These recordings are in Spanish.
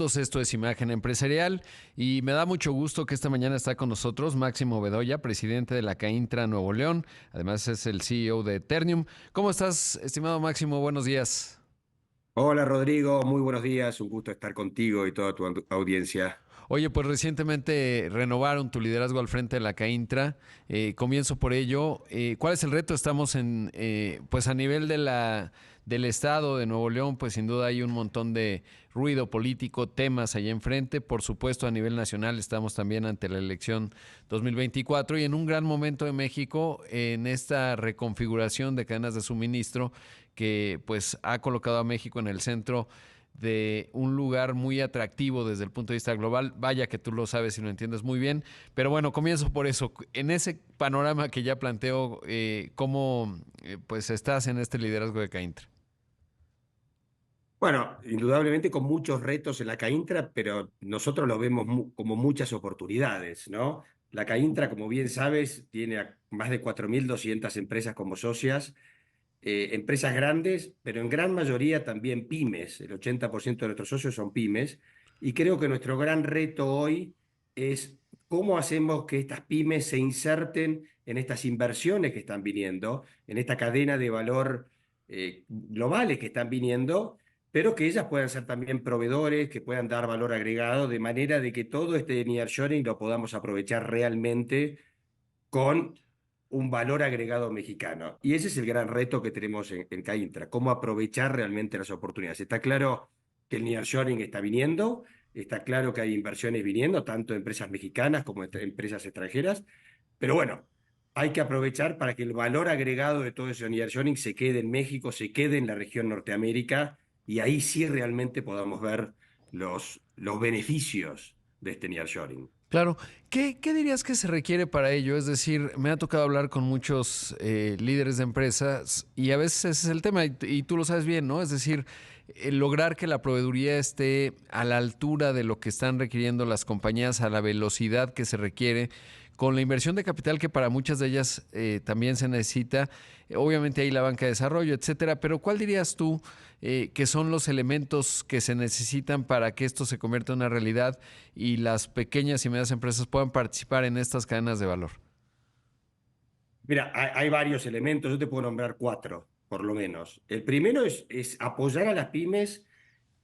Esto es Imagen Empresarial y me da mucho gusto que esta mañana está con nosotros Máximo Bedoya, presidente de la CAINTRA Nuevo León. Además es el CEO de Ternium. ¿Cómo estás, estimado Máximo? Buenos días. Hola Rodrigo, muy buenos días, un gusto estar contigo y toda tu audiencia. Oye, pues recientemente renovaron tu liderazgo al frente de la CAINTRA. Comienzo por ello. ¿Cuál es el reto? Estamos pues a nivel del estado de Nuevo León, pues sin duda hay un montón de ruido político, temas allá enfrente. Por supuesto, a nivel nacional estamos también ante la elección 2024 y en un gran momento de México en esta reconfiguración de cadenas de suministro que pues ha colocado a México en el centro de un lugar muy atractivo desde el punto de vista global. Vaya que tú lo sabes y lo entiendes muy bien. Pero bueno, comienzo por eso. En ese panorama que ya planteo, ¿cómo pues estás en este liderazgo de CAINTRA? Bueno, indudablemente con muchos retos en la CAINTRA, pero nosotros lo vemos como muchas oportunidades, ¿no? La CAINTRA, como bien sabes, tiene a más de 4.200 empresas como socias, empresas grandes, pero en gran mayoría también pymes. El 80% de nuestros socios son pymes. Y creo que nuestro gran reto hoy es cómo hacemos que estas pymes se inserten en estas inversiones que están viniendo, en esta cadena de valor globales que están viniendo, pero que ellas puedan ser también proveedores, que puedan dar valor agregado, de manera de que todo este nearshoring lo podamos aprovechar realmente con un valor agregado mexicano. Y ese es el gran reto que tenemos en CAINTRA, cómo aprovechar realmente las oportunidades. Está claro que el nearshoring está viniendo, está claro que hay inversiones viniendo, tanto de empresas mexicanas como de empresas extranjeras, pero bueno, hay que aprovechar para que el valor agregado de todo ese nearshoring se quede en México, se quede en la región Norteamérica, y ahí sí realmente podamos ver los beneficios de este nearshoring. Claro, ¿qué dirías que se requiere para ello? Es decir, me ha tocado hablar con muchos líderes de empresas y a veces ese es el tema y tú lo sabes bien, ¿no? Es decir, lograr que la proveeduría esté a la altura de lo que están requiriendo las compañías, a la velocidad que se requiere, con la inversión de capital que para muchas de ellas también se necesita. Obviamente hay la banca de desarrollo, etcétera, pero ¿cuál dirías tú que son los elementos que se necesitan para que esto se convierta en una realidad y las pequeñas y medianas empresas puedan participar en estas cadenas de valor? Mira, hay varios elementos, yo te puedo nombrar cuatro, por lo menos. El primero es apoyar a las pymes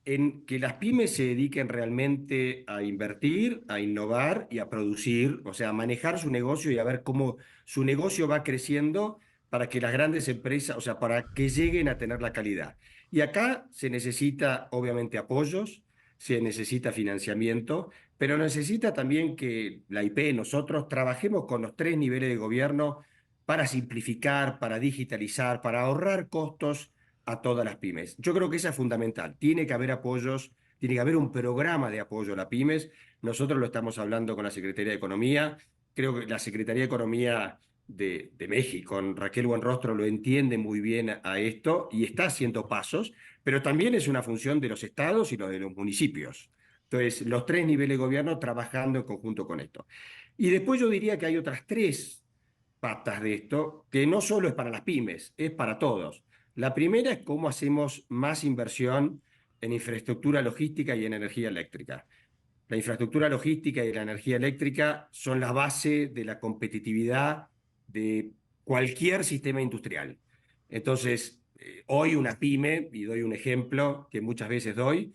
en que las pymes se dediquen realmente a invertir, a innovar y a producir, o sea, a manejar su negocio y a ver cómo su negocio va creciendo para que las grandes empresas, o sea, para que lleguen a tener la calidad. Y acá se necesita, obviamente, apoyos, se necesita financiamiento, pero necesita también que la IP, nosotros, trabajemos con los tres niveles de gobierno para simplificar, para digitalizar, para ahorrar costos a todas las pymes. Yo creo que esa es fundamental. Tiene que haber apoyos, tiene que haber un programa de apoyo a las pymes. Nosotros lo estamos hablando con la Secretaría de Economía. Creo que la Secretaría de Economía de México, con Raquel Buenrostro, lo entiende muy bien a esto y está haciendo pasos, pero también es una función de los estados y de los municipios. Entonces, los tres niveles de gobierno trabajando en conjunto con esto. Y después yo diría que hay otras tres patas de esto, que no solo es para las pymes, es para todos. La primera es cómo hacemos más inversión en infraestructura logística y en energía eléctrica. La infraestructura logística y la energía eléctrica son la base de la competitividad de cualquier sistema industrial. Entonces, hoy una pyme, y doy un ejemplo que muchas veces doy,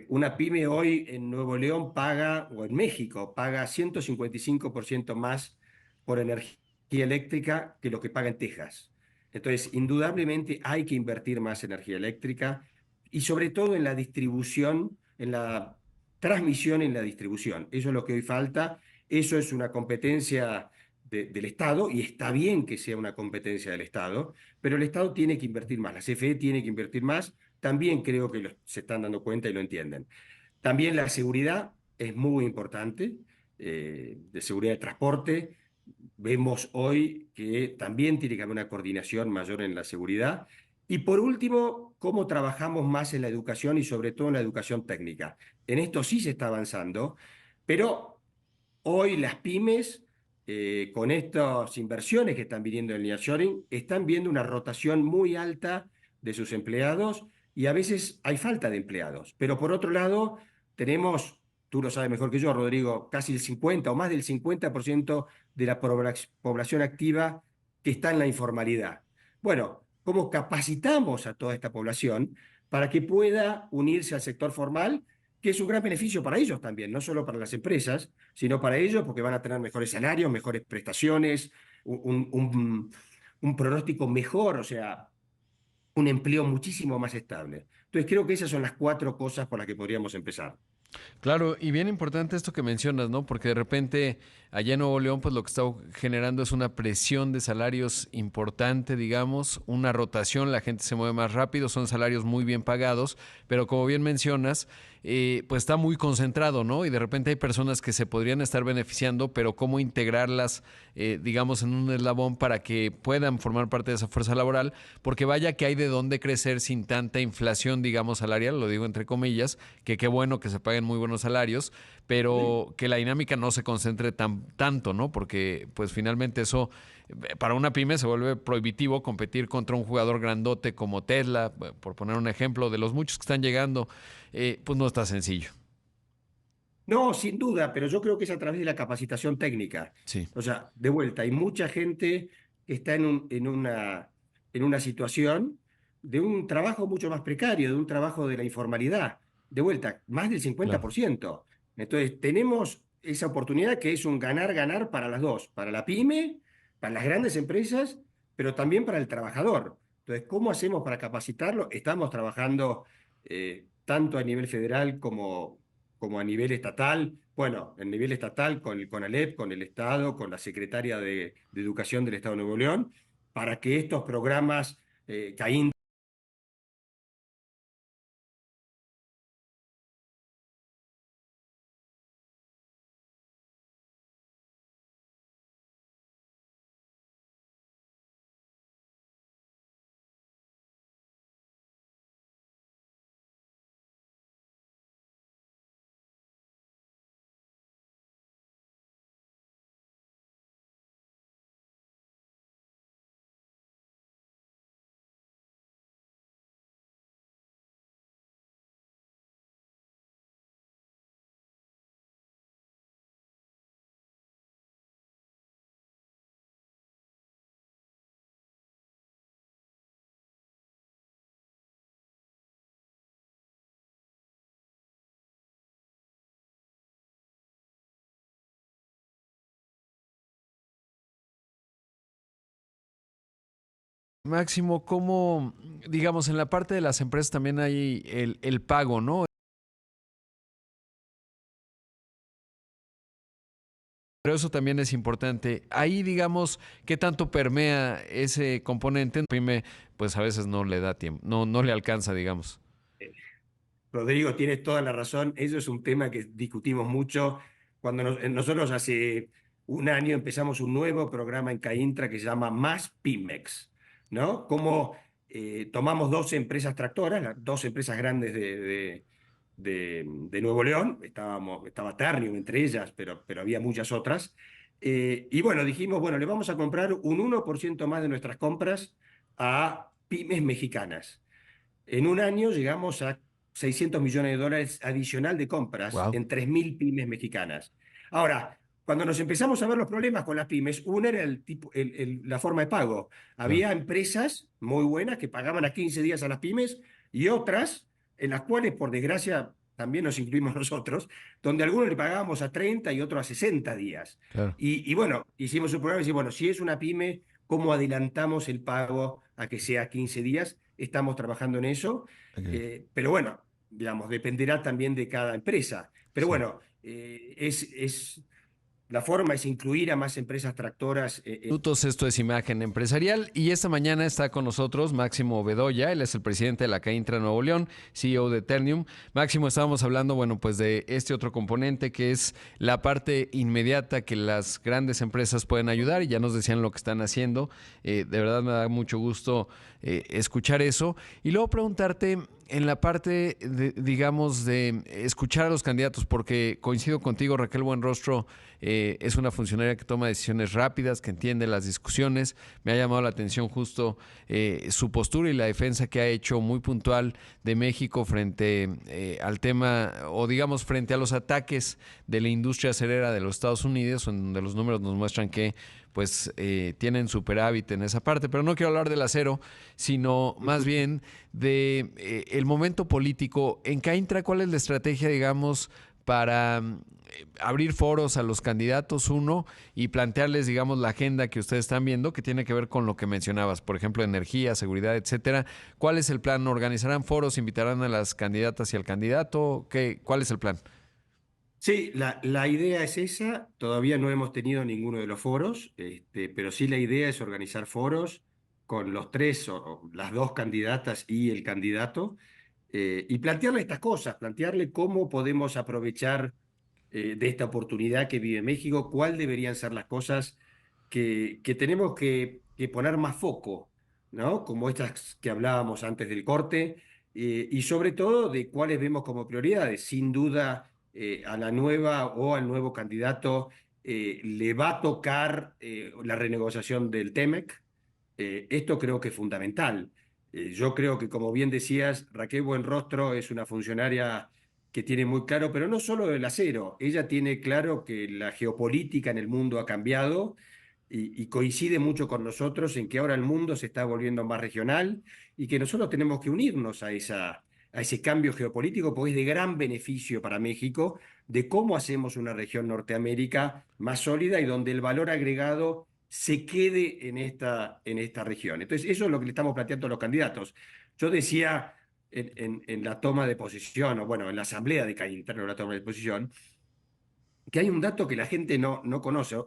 una pyme hoy en Nuevo León paga, o en México, paga 155% más por energía eléctrica que lo que paga en Texas. Entonces, indudablemente hay que invertir más en energía eléctrica y sobre todo en la distribución, en la transmisión en la distribución. Eso es lo que hoy falta. Eso es una competencia del Estado y está bien que sea una competencia del Estado, pero el Estado tiene que invertir más, la CFE tiene que invertir más. También creo que se están dando cuenta y lo entienden. También la seguridad es muy importante, de seguridad de transporte. Vemos hoy que también tiene que haber una coordinación mayor en la seguridad. Y por último, cómo trabajamos más en la educación y sobre todo en la educación técnica. En esto sí se está avanzando, pero hoy las pymes, con estas inversiones que están viniendo en el nearshoring, están viendo una rotación muy alta de sus empleados y a veces hay falta de empleados. Pero por otro lado, tenemos, tú lo sabes mejor que yo, Rodrigo, casi el 50 o más del 50% de la población activa que está en la informalidad. Bueno, ¿cómo capacitamos a toda esta población para que pueda unirse al sector formal, que es un gran beneficio para ellos también, no solo para las empresas, sino para ellos porque van a tener mejores salarios, mejores prestaciones, un pronóstico mejor, o sea, un empleo muchísimo más estable? Entonces creo que esas son las cuatro cosas por las que podríamos empezar. Claro, y bien importante esto que mencionas, ¿no? Porque de repente allá en Nuevo León, pues lo que está generando es una presión de salarios importante, digamos, una rotación, la gente se mueve más rápido, son salarios muy bien pagados, pero como bien mencionas, pues está muy concentrado, ¿no? Y de repente hay personas que se podrían estar beneficiando, pero cómo integrarlas, digamos, en un eslabón para que puedan formar parte de esa fuerza laboral, porque vaya que hay de dónde crecer sin tanta inflación, digamos, salarial, lo digo entre comillas, que qué bueno que se paguen muy buenos salarios, Sí. pero que la dinámica no se concentre tanto, ¿no? Porque pues finalmente eso para una pyme se vuelve prohibitivo competir contra un jugador grandote como Tesla, por poner un ejemplo de los muchos que están llegando, pues no está sencillo. No, sin duda, pero yo creo que es a través de la capacitación técnica. Sí, O sea, de vuelta, hay mucha gente que está en una situación de un trabajo mucho más precario, de un trabajo de la informalidad. De vuelta, más del claro. 50%. Entonces, tenemos esa oportunidad que es un ganar-ganar para las dos, para la pyme, para las grandes empresas, pero también para el trabajador. Entonces, ¿cómo hacemos para capacitarlo? Estamos trabajando tanto a nivel federal como a nivel estatal. Bueno, en nivel estatal con el CONALEP, con el Estado, con la Secretaria de Educación del Estado de Nuevo León, para que estos programas CAIN. Máximo, ¿cómo, digamos, en la parte de las empresas también hay el pago, ¿no? Pero eso también es importante. Ahí, digamos, ¿qué tanto permea ese componente? Pyme, pues a veces no le da tiempo, no le alcanza, digamos. Rodrigo, tienes toda la razón. Eso es un tema que discutimos mucho. Cuando nosotros hace un año empezamos un nuevo programa en CAINTRA que se llama Más Pymex, ¿no? Como tomamos dos empresas tractoras, las dos empresas grandes de Nuevo León, estaba Ternium entre ellas, pero había muchas otras. Y bueno, dijimos, bueno, le vamos a comprar un 1% más de nuestras compras a pymes mexicanas. En un año llegamos a 600 millones de dólares adicional de compras Wow. en 3.000 pymes mexicanas. Ahora, cuando nos empezamos a ver los problemas con las pymes, una era la forma de pago. Claro. Había empresas muy buenas que pagaban a 15 días a las pymes y otras en las cuales, por desgracia, también nos incluimos nosotros, donde algunos le pagábamos a 30 y otros a 60 días. Claro. Y bueno, hicimos un programa y decimos, bueno, si es una pyme, ¿cómo adelantamos el pago a que sea 15 días? Estamos trabajando en eso, Ok. pero bueno, digamos, dependerá también de cada empresa. Pero Sí. bueno, la forma es incluir a más empresas tractoras. Minutos, esto es Imagen Empresarial y esta mañana está con nosotros Máximo Bedoya, él es el presidente de la CAINTRA Nuevo León, CEO de Ternium. Máximo, estábamos hablando, bueno, pues de este otro componente que es la parte inmediata que las grandes empresas pueden ayudar y ya nos decían lo que están haciendo. De verdad me da mucho gusto escuchar eso. Y luego preguntarte, en la parte, digamos, de escuchar a los candidatos, porque coincido contigo, Raquel Buenrostro es una funcionaria que toma decisiones rápidas, que entiende las discusiones. Me ha llamado la atención justo su postura y la defensa que ha hecho muy puntual de México frente al tema, o digamos, frente a los ataques de la industria acerera de los Estados Unidos, en donde los números nos muestran que pues tienen superávit en esa parte, pero no quiero hablar del acero, sino más bien de el momento político. En Caintra, ¿cuál es la estrategia, digamos, para abrir foros a los candidatos, uno, y plantearles, digamos, la agenda que ustedes están viendo, que tiene que ver con lo que mencionabas, por ejemplo, energía, seguridad, etcétera? ¿Cuál es el plan? ¿Organizarán foros? ¿Invitarán a las candidatas y al candidato? ¿Cuál es el plan? Sí, la idea es esa. Todavía no hemos tenido ninguno de los foros, pero sí la idea es organizar foros con los tres o las dos candidatas y el candidato y plantearle estas cosas, plantearle cómo podemos aprovechar de esta oportunidad que vive México, cuál deberían ser las cosas que tenemos que poner más foco, ¿no? Como estas que hablábamos antes del corte, y sobre todo de cuáles vemos como prioridades. Sin duda, a la nueva o al nuevo candidato le va a tocar la renegociación del TEMEC. Esto creo que es fundamental. Yo creo que, como bien decías, Raquel Buenrostro es una funcionaria que tiene muy claro, pero no solo el acero, ella tiene claro que la geopolítica en el mundo ha cambiado y coincide mucho con nosotros en que ahora el mundo se está volviendo más regional y que nosotros tenemos que unirnos a ese cambio geopolítico porque es de gran beneficio para México de cómo hacemos una región Norteamérica más sólida y donde el valor agregado se quede en esta región. Entonces, eso es lo que le estamos planteando a los candidatos. Yo decía en la toma de posición, o bueno, en la asamblea de Caintra, no la toma de posición, que hay un dato que la gente no conoce.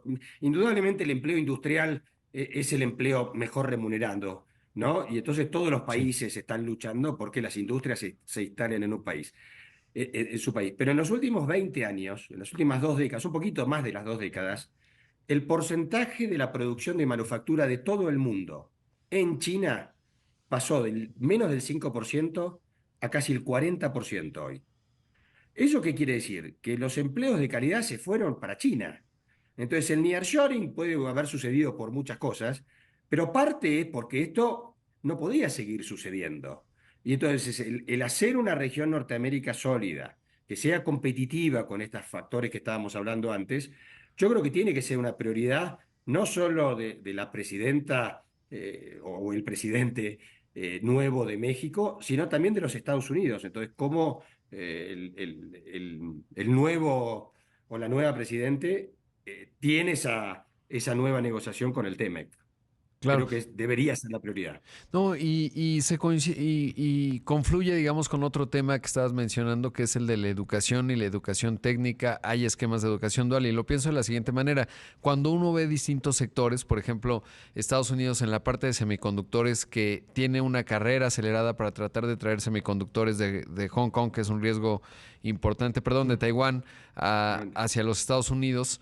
Indudablemente el empleo industrial es el empleo mejor remunerado, ¿no? Y entonces todos los Sí. países están luchando porque las industrias se instalen en un país, en su país. Pero en los últimos 20 años, en las últimas 2 décadas, un poquito más de las 2 décadas, el porcentaje de la producción de manufactura de todo el mundo en China pasó del menos del 5% a casi el 40% hoy. ¿Eso qué quiere decir? Que los empleos de calidad se fueron para China. Entonces, el nearshoring puede haber sucedido por muchas cosas, pero parte es porque esto no podía seguir sucediendo. Y entonces, el hacer una región Norteamérica sólida, que sea competitiva con estos factores que estábamos hablando antes, yo creo que tiene que ser una prioridad no solo de la presidenta o el presidente nuevo de México, sino también de los Estados Unidos. Entonces, ¿cómo el nuevo o la nueva presidente tiene esa nueva negociación con el TEMEC? Claro. Creo que debería ser la prioridad. No, y confluye, digamos, con otro tema que estabas mencionando, que es el de la educación y la educación técnica. Hay esquemas de educación dual y lo pienso de la siguiente manera. Cuando uno ve distintos sectores, por ejemplo, Estados Unidos en la parte de semiconductores, que tiene una carrera acelerada para tratar de traer semiconductores de Hong Kong, que es un riesgo importante, perdón, de Mm, Taiwán, grande. hacia los Estados Unidos,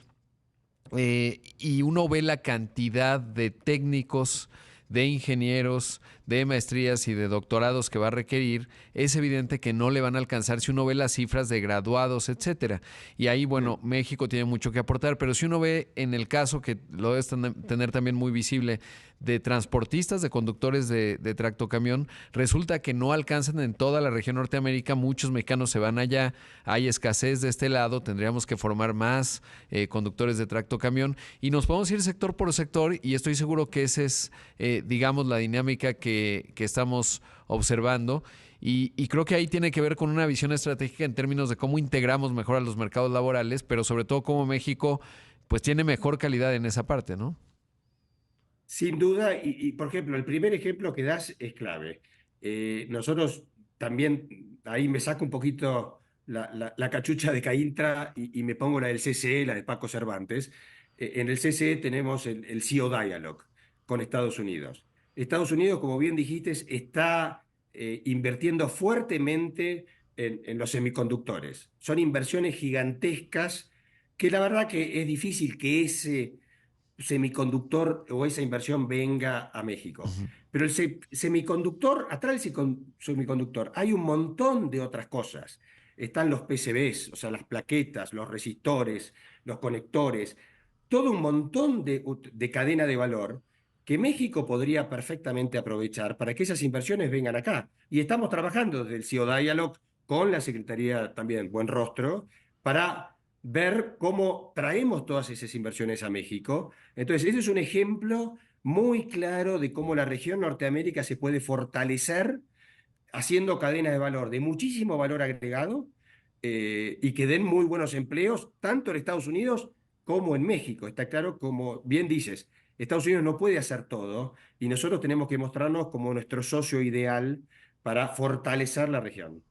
y uno ve la cantidad de técnicos, de ingenieros, de maestrías y de doctorados que va a requerir, es evidente que no le van a alcanzar si uno ve las cifras de graduados, etcétera. Y ahí, bueno, Mm. México tiene mucho que aportar, pero si uno ve en el caso, que lo debes tener también muy visible, de transportistas, de conductores de tractocamión, resulta que no alcanzan en toda la región Norteamérica, muchos mexicanos se van allá, hay escasez de este lado, tendríamos que formar más conductores de tractocamión y nos podemos ir sector por sector y estoy seguro que esa es, digamos, la dinámica que estamos observando. Y creo que ahí tiene que ver con una visión estratégica en términos de cómo integramos mejor a los mercados laborales, pero sobre todo cómo México pues tiene mejor calidad en esa parte, ¿no? Sin duda, por ejemplo, el primer ejemplo que das es clave. Nosotros también, ahí me saco un poquito la cachucha de Caintra y me pongo la del CCE, la de Paco Cervantes. En el CCE tenemos el CEO Dialogue con Estados Unidos. Estados Unidos, como bien dijiste, está invirtiendo fuertemente en los semiconductores. Son inversiones gigantescas que la verdad que es difícil que semiconductor o esa inversión venga a México. Ujú. Pero el semiconductor, atrás del semiconductor, hay un montón de otras cosas. Están los PCBs, o sea, las plaquetas, los resistores, los conectores, todo un montón de cadena de valor que México podría perfectamente aprovechar para que esas inversiones vengan acá. Y estamos trabajando desde el CEO Dialogue con la Secretaría también Buen Rostro para ver cómo traemos todas esas inversiones a México. Entonces, ese es un ejemplo muy claro de cómo la región Norteamérica se puede fortalecer haciendo cadenas de valor de muchísimo valor agregado y que den muy buenos empleos, tanto en Estados Unidos como en México. Está claro, como bien dices, Estados Unidos no puede hacer todo y nosotros tenemos que mostrarnos como nuestro socio ideal para fortalecer la región.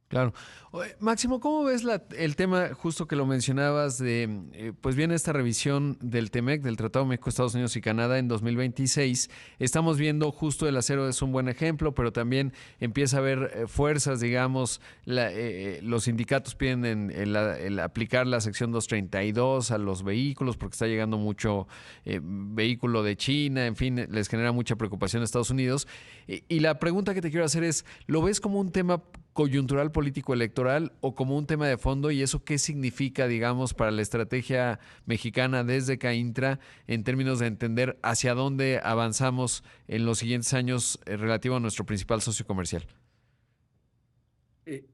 Claro. Oye, Máximo, ¿cómo ves el tema, justo que lo mencionabas, de, pues viene esta revisión del TEMEC, del Tratado México, Estados Unidos y Canadá en 2026? Estamos viendo justo el acero es un buen ejemplo, pero también empieza a haber fuerzas, digamos, los sindicatos piden el aplicar la sección 232 a los vehículos porque está llegando mucho vehículo de China, en fin, les genera mucha preocupación a Estados Unidos. Y la pregunta que te quiero hacer es, ¿lo ves como un tema coyuntural político electoral o como un tema de fondo, y eso qué significa, digamos, para la estrategia mexicana desde CAINTRA en términos de entender hacia dónde avanzamos en los siguientes años relativo a nuestro principal socio comercial?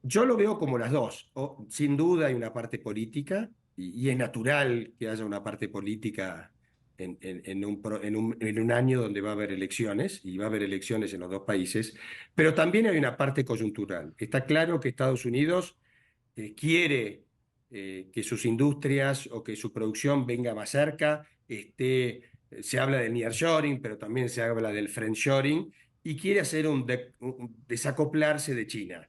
Yo lo veo como las dos. Sin duda hay una parte política y es natural que haya una parte política en un año donde va a haber elecciones y va a haber elecciones en los dos países, pero también hay una parte coyuntural. Está claro que Estados Unidos quiere que sus industrias o que su producción venga más cerca. Se habla del nearshoring, pero también se habla del friendshoring y quiere hacer un desacoplarse de China.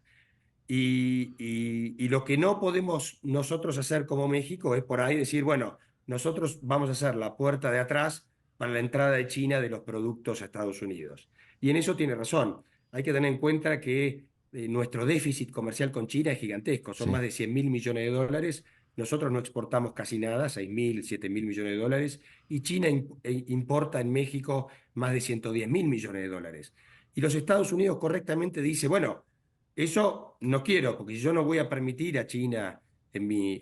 Y lo que no podemos nosotros hacer como México es por ahí decir, bueno, nosotros vamos a hacer la puerta de atrás para la entrada de China de los productos a Estados Unidos. Y en eso tiene razón. Hay que tener en cuenta que nuestro déficit comercial con China es gigantesco, son Sí. más de 100.000 millones de dólares. Nosotros no exportamos casi nada, 6.000, 7.000 millones de dólares, y China importa en México más de 110.000 millones de dólares. Y los Estados Unidos correctamente dice, bueno, eso no quiero, porque yo no voy a permitir a China en mi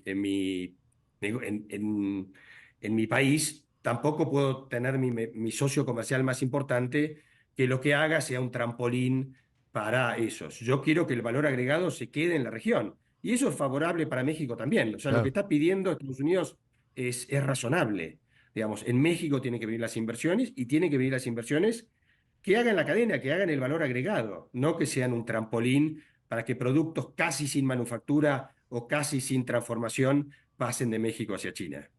país, tampoco puedo tener mi socio comercial más importante que lo que haga sea un trampolín para esos. Yo quiero que el valor agregado se quede en la región. Y eso es favorable para México también. O sea, lo que Claro. está pidiendo Estados Unidos es razonable. Digamos, en México tienen que venir las inversiones y tienen que venir las inversiones que hagan la cadena, que hagan el valor agregado, no que sean un trampolín para que productos casi sin manufactura o casi sin transformación pasen de México hacia China.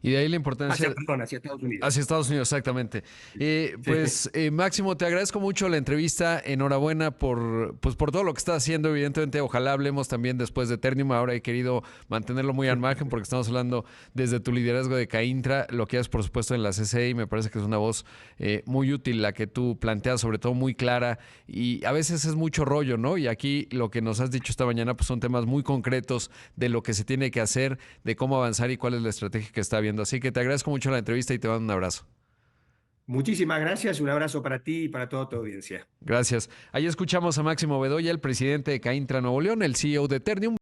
Y de ahí la importancia. Perdón, hacia Estados Unidos. Hacia Estados Unidos, exactamente. Sí. Máximo, te agradezco mucho la entrevista. Enhorabuena por todo lo que estás haciendo. Evidentemente, ojalá hablemos también después de Ternium. Ahora he querido mantenerlo muy al margen porque estamos hablando desde tu liderazgo de CAINTRA, lo que haces, por supuesto, en la CCI. Me parece que es una voz muy útil la que tú planteas, sobre todo muy clara. Y a veces es mucho rollo, ¿no? Y aquí lo que nos has dicho esta mañana pues son temas muy concretos de lo que se tiene que hacer, de cómo avanzar y cuál es la estrategia que está viendo. Así que te agradezco mucho la entrevista y te mando un abrazo. Muchísimas gracias, un abrazo para ti y para toda tu audiencia. Gracias. Ahí escuchamos a Máximo Bedoya, el presidente de CAINTRA Nuevo León, el CEO de Ternium.